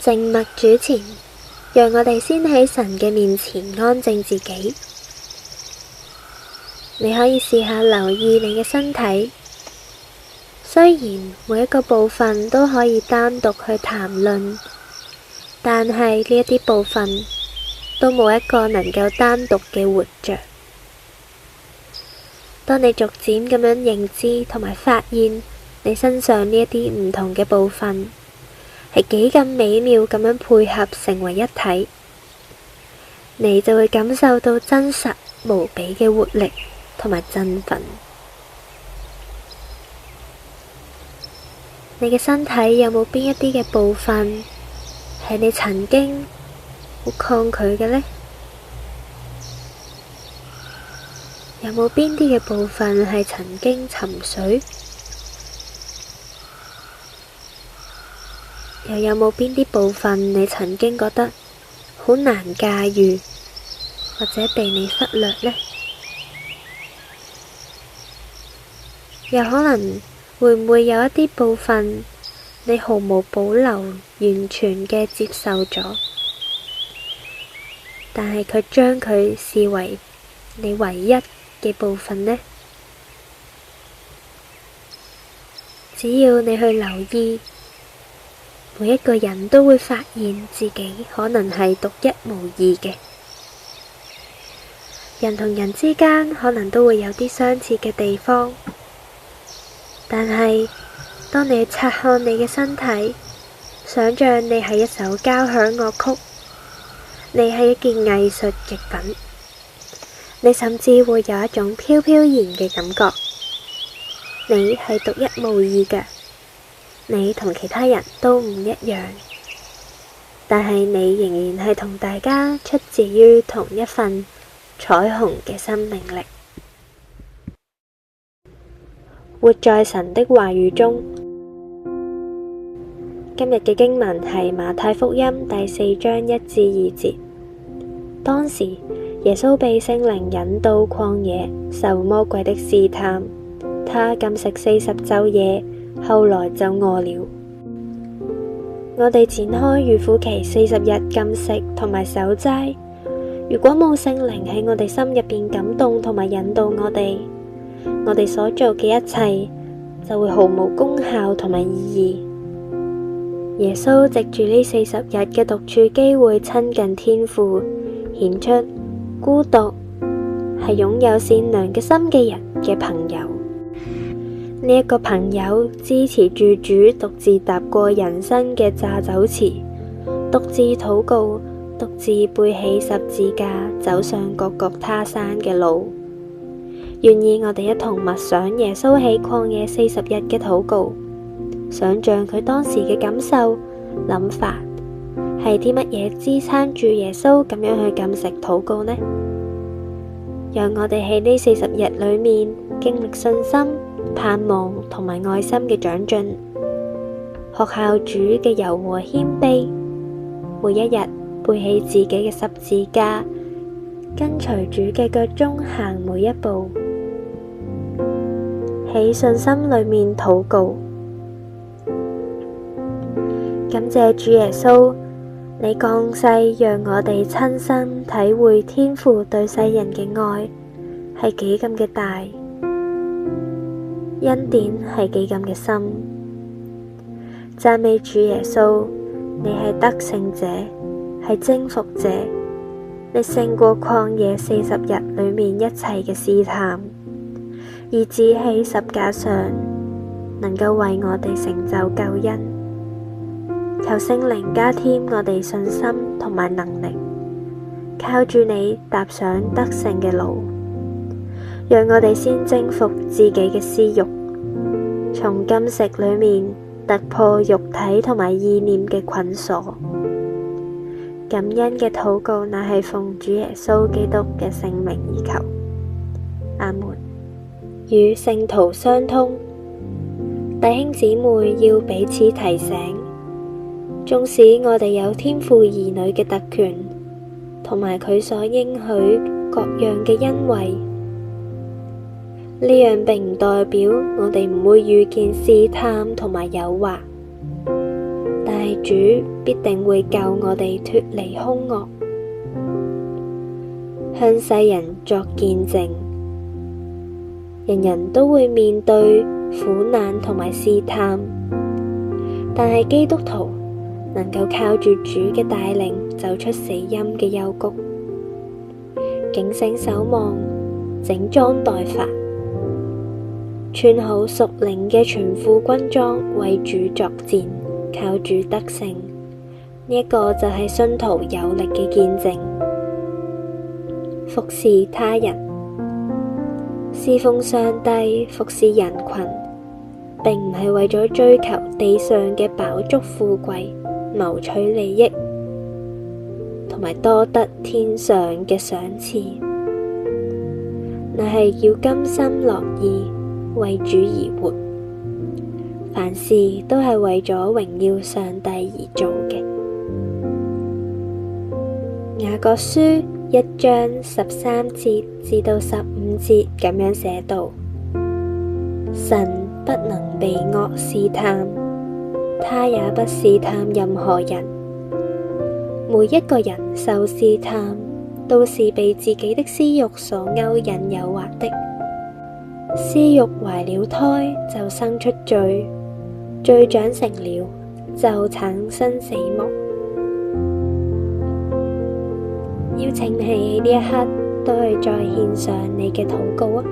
靜默主前，讓我哋先喺神嘅面前安靜自己。你可以試下留意你嘅身體，雖然每一個部分都可以單獨去談論，但係呢一啲部分都冇一個能夠單獨嘅活着。當你逐漸咁樣認知同埋發現你身上呢一啲唔同嘅部分係幾咁美妙咁樣配合成為一體，你就會感受到真實無比嘅活力同埋振奮。你嘅身體有冇邊一啲嘅部分係你曾經好抗拒嘅呢？有冇邊啲嘅部分係曾經沉睡？又有冇邊啲部分你曾經覺得好難駕馭，或者被你忽略呢？又可能會唔會有一啲部分你毫無保留完全嘅接受咗，但係佢將佢視為你唯一嘅部分呢？只要你去留意，每一個人都會發現自己可能係獨一無二嘅。人同人之間可能都會有啲相似嘅地方，但係當你察看你嘅身體，想象你係一首交響樂曲，你係一件藝術極品，你甚至會有一種飄飄然嘅感覺。你係獨一無二嘅，你同其他人都唔一樣，但係你仍然係同大家出自於同一份彩虹嘅生命力。活在神的話語中。今日嘅經文係馬太福音第4章1至2節。當時耶穌被聖靈引到曠野，受魔鬼的試探。他禁食40晝夜，後來就餓了。我哋展開預苦期40日禁食同埋守齋，如果冇聖靈喺我哋心入邊感動同埋引導我哋所做嘅一切就會毫無功效同埋意義。耶穌藉住呢40日嘅獨處機會親近天父，顯出孤獨係擁有善良嘅心嘅人嘅朋友。呢一個朋友支持住主獨自踏過人生嘅榨酒池，獨自禱告，獨自背起十字架走上各各他山嘅路。願意我哋一同默想耶穌喺曠野40日嘅禱告，想象佢當時嘅感受、諗法，係啲乜嘢支撐住耶穌咁樣去禁食禱告呢？讓我哋喺呢40日裏面經歷信心、盼望同埋愛心嘅長進，學效主嘅柔和謙卑，每一日背起自己嘅十字架，跟隨主嘅腳蹤行每一步，喺信心裏面禱告。感謝主耶穌，你降世讓我哋親身體會天父對世人嘅愛係幾咁嘅大，恩典係幾咁嘅深。讚美主耶穌，你係得勝者，係征服者，你勝過曠野40日裏面一切嘅試探，以致喺十架上能夠為我哋成就救恩。求聖靈加添我哋信心同埋能力，靠住你踏上得勝嘅路，讓我哋先征服自己嘅私慾，從禁食裏面突破肉體同埋意念嘅捆鎖。感恩嘅禱告乃係奉主耶穌基督嘅聖名而求，阿門。與聖徒相通，弟兄姊妹要彼此提醒。縱使我哋有天父兒女嘅特權，同埋佢所應許各樣嘅恩惠，呢樣並唔代表我哋唔會遇見試探同埋誘惑。但係主必定會救我哋脫離兇惡，向世人作見證。人人都會面對苦難同埋試探，但係基督徒能夠靠住主嘅帶領走出死蔭嘅幽谷，警醒守望，整裝待發，穿好屬靈嘅全副軍裝，為主作戰，靠主得勝。呢一個就係信徒有力嘅見證。服侍他人，侍奉上帝，服侍人群，並唔係為咗追求地上嘅飽足富貴，謀取利益，同埋多得天上嘅賞賜，乃係要甘心樂意為主而活，凡事都係為咗榮耀上帝而做嘅。雅各書1章13節至到15節咁樣寫道：神不能被惡試探，他也不試探任何人。每一個人受試探，都是被自己的私慾所勾引誘惑的。私慾懷了胎，就生出罪，罪長成了，就產生死亡。邀請你喺呢一刻都去再獻上你嘅禱告啊！